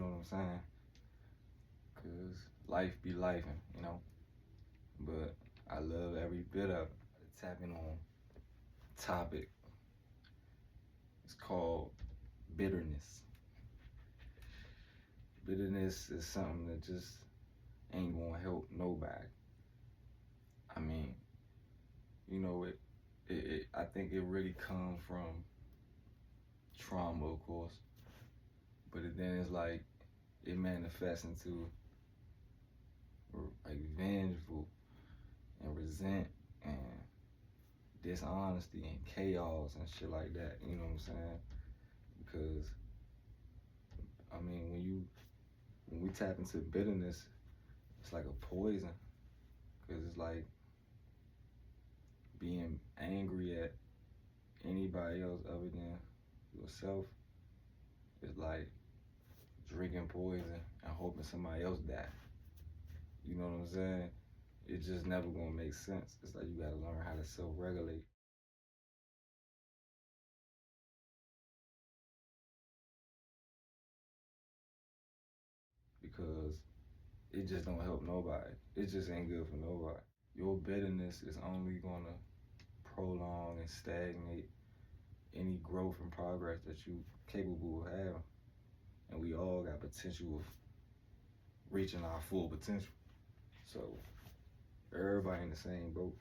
what I'm saying? Cause life be lifing, you know. But I love every bit of it. Tapping on topic. It's called bitterness. Bitterness is something that just ain't gonna help nobody. I mean, you know, I think it really comes from trauma, of course. But then it's like it manifests into like vengeful and resent and dishonesty and chaos and shit like that. You know what I'm saying? Because I mean, when we tap into bitterness, it's like a poison. Because it's like being angry at anybody else other than yourself is like drinking poison and hoping somebody else die. You know what I'm saying? It's just never gonna make sense. It's like you gotta learn how to self-regulate. Because it just don't help nobody. It just ain't good for nobody. Your bitterness is only gonna prolong and stagnate any growth and progress that you capable of having. And we all got potential of reaching our full potential. So everybody in the same boat.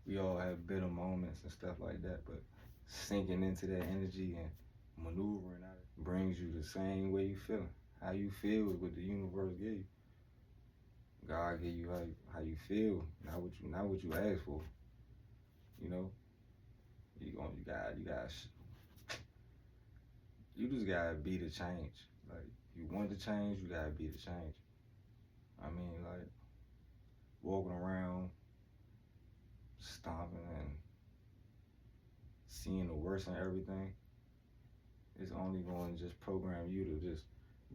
We all have bitter moments and stuff like that, but sinking into that energy and maneuvering out it brings you the same way you feeling. How you feel is what the universe gave you. God gave you how you feel, not what you asked for. You know, you just gotta be the change. Like you want to change, you gotta be the change. I mean, like walking around, stomping and seeing the worst in everything, it's only going to just program you to just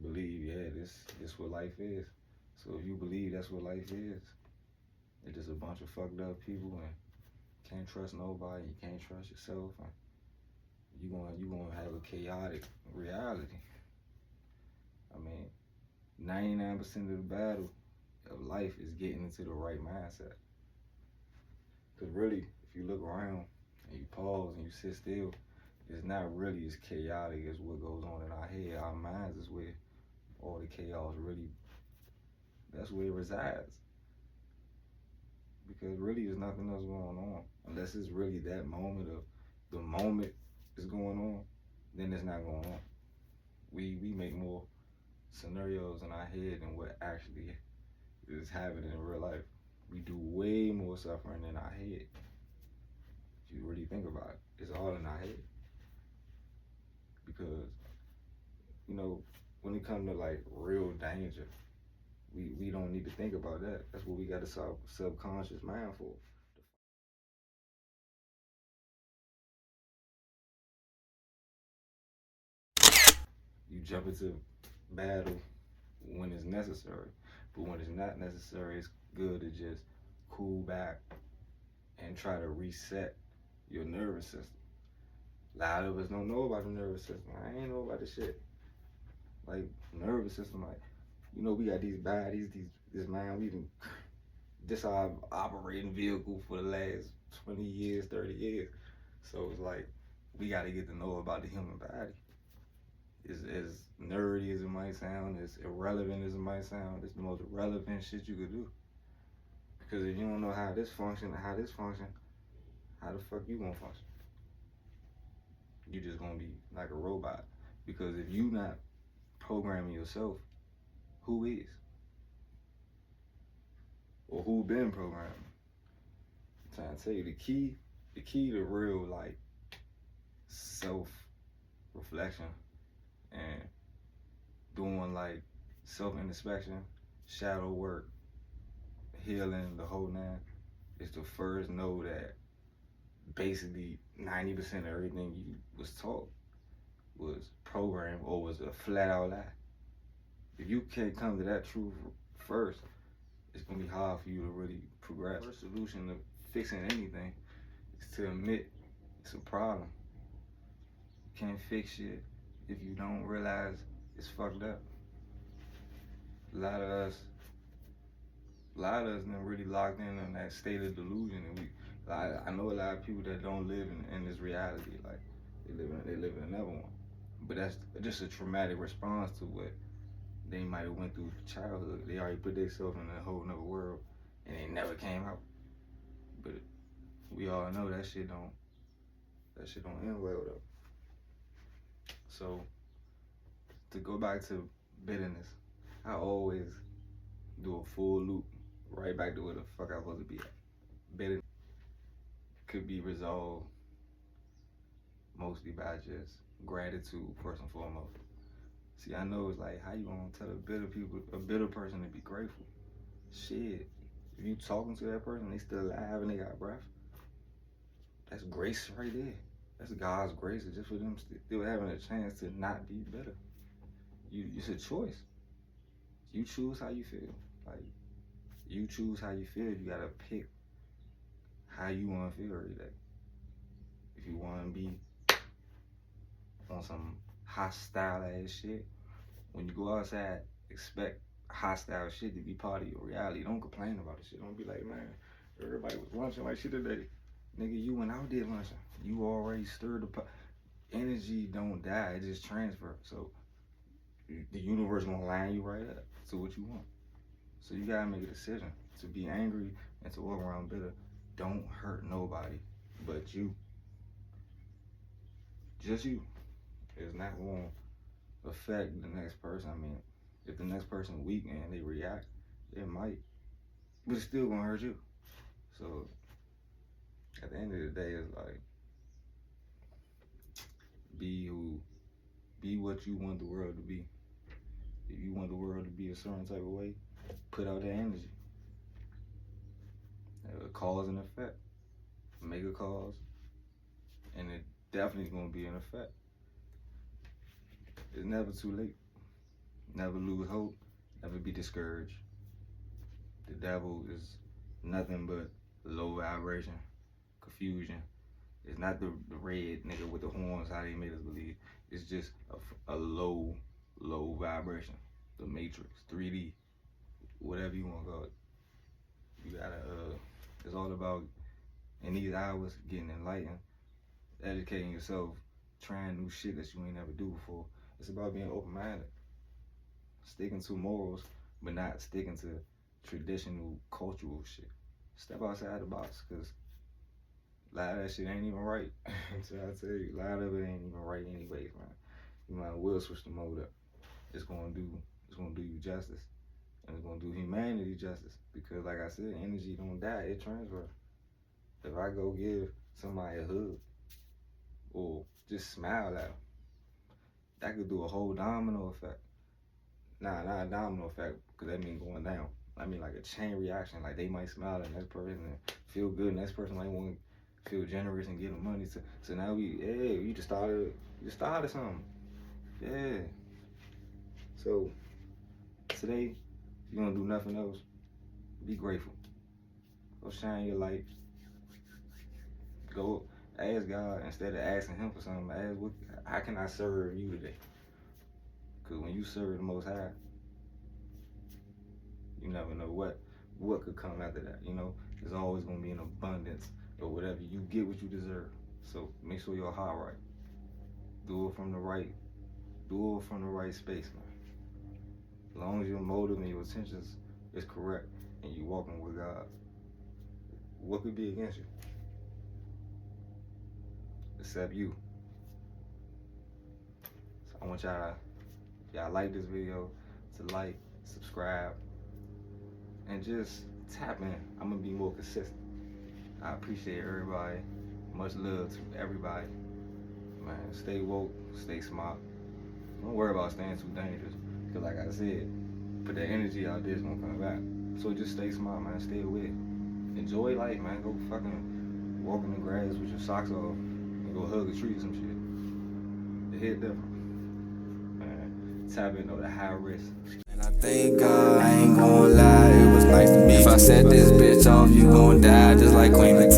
believe, yeah, this what life is. So if you believe that's what life is, it's just a bunch of fucked up people and can't trust nobody, you can't trust yourself, and you gonna have a chaotic reality. I mean, 99% of the battle of life is getting into the right mindset. Cause really, if you look around and you pause and you sit still, it's not really as chaotic as what goes on in our head. Our minds is where all the chaos really, that's where it resides. Because really there's nothing else going on. Unless it's really that moment of the moment is going on, then it's not going on. We make more scenarios in our head than what actually is happening in real life. We do way more suffering in our head. If you really think about it, it's all in our head. Because, you know, when it comes to like real danger, we don't need to think about that. That's what we got a subconscious mind for. You jump into battle when it's necessary, but when it's not necessary, it's good to just cool back and try to reset your nervous system. A lot of us don't know about the nervous system. I ain't know about this shit. Like nervous system, like we got these bodies, this mind. We've been this our operating vehicle for the last 20 years, 30 years. So it's like we got to get to know about the human body. As nerdy as it might sound, as irrelevant as it might sound, it's the most relevant shit you could do. Because if you don't know how this function, how the fuck you gonna function? You just gonna be like a robot. Because if you not programming yourself, who is? Or who been programming? I'm trying to tell you the key to real like self reflection and doing like self introspection, shadow work, healing, the whole nine, is to first know that basically 90% of everything you was taught was programmed or was a flat out lie. If you can't come to that truth first, it's gonna be hard for you to really progress. The first solution to fixing anything is to admit it's a problem. You can't fix shit if you don't realize It's fucked up. A lot of us been really locked in that state of delusion, and I know a lot of people that don't live in this reality. Like they live in another one. But that's just a traumatic response to what they might have went through childhood. They already put themselves in a whole nother world, and they never came out. But we all know that shit don't end well though. So to go back to bitterness, I always do a full loop right back to where the fuck I was supposed to be at. Bitterness could be resolved mostly by just gratitude first and foremost. See, I know it's like, how you gonna tell a bitter person to be grateful? Shit, if you talking to that person, they still alive and they got breath, that's grace right there. That's God's grace, just for them still having a chance to not be bitter. It's a choice. You choose how you feel. Like, you choose how you feel. You gotta pick how you wanna feel every day. If you wanna be on some hostile ass shit, when you go outside, expect hostile shit to be part of your reality. Don't complain about the shit. Don't be like, man, everybody was lunching like shit today. Nigga, you went out there lunching. You already stirred the pot. Energy don't die, it just transfers. So the universe gonna line you right up to what you want. So you gotta make a decision to be angry and to walk around bitter. Don't hurt nobody but you. Just you. It's not gonna affect the next person. I mean, if the next person weak and they react, it might, but it's still gonna hurt you. So at the end of the day, it's like, be what you want the world to be. If you want the world to be a certain type of way, put out that energy. Cause and effect. Make a cause, and it definitely is gonna be an effect. It's never too late. Never lose hope. Never be discouraged. The devil is nothing but low vibration, confusion. It's not the red nigga with the horns, how they made us believe. It's just a low vibration. The Matrix, 3D, whatever you want to call it. You gotta, it's all about, in these hours, getting enlightened, educating yourself, trying new shit that you ain't never do before. It's about being open-minded, sticking to morals, but not sticking to traditional cultural shit. Step outside the box, because a lot of that shit ain't even right. So I tell you, a lot of it ain't even right anyways, man. You might well switch the mode up. It's gonna do you justice. And it's gonna do humanity justice. Because like I said, energy don't die, it transfers. If I go give somebody a hug or just smile at them, that could do a whole domino effect. Nah, not a domino effect, because that means going down. I mean like a chain reaction. Like they might smile at the next person and feel good, and the next person might want to feel generous and give them money. So now you just started something. Yeah. So today, if you don't do nothing else, be grateful. Go shine your light. Go ask God, instead of asking him for something, ask, how can I serve you today? Because when you serve the Most High, you never know what could come after that. You know, there's always going to be an abundance or whatever. You get what you deserve. So make sure your heart right. Do it from the right space, man. As long as your motive and your intentions is correct and you walking with God, what could be against you? Except you. So I want y'all like this video, to like, subscribe, and just tap in. I'm gonna be more consistent. I appreciate everybody. Much love to everybody. Man, stay woke, stay smart. Don't worry about staying too dangerous. Because like I said, put that energy out there, it's gonna come back. So just stay smart, man. Stay aware. Enjoy life, man. Go fucking walk in the grass with your socks off and go hug a tree or some shit. It hit different. Man, tap in on the high risk. And I thank God, I ain't gonna lie, it was nice to meet you. If I set this bitch off, you gon' die just like Queen Latifah.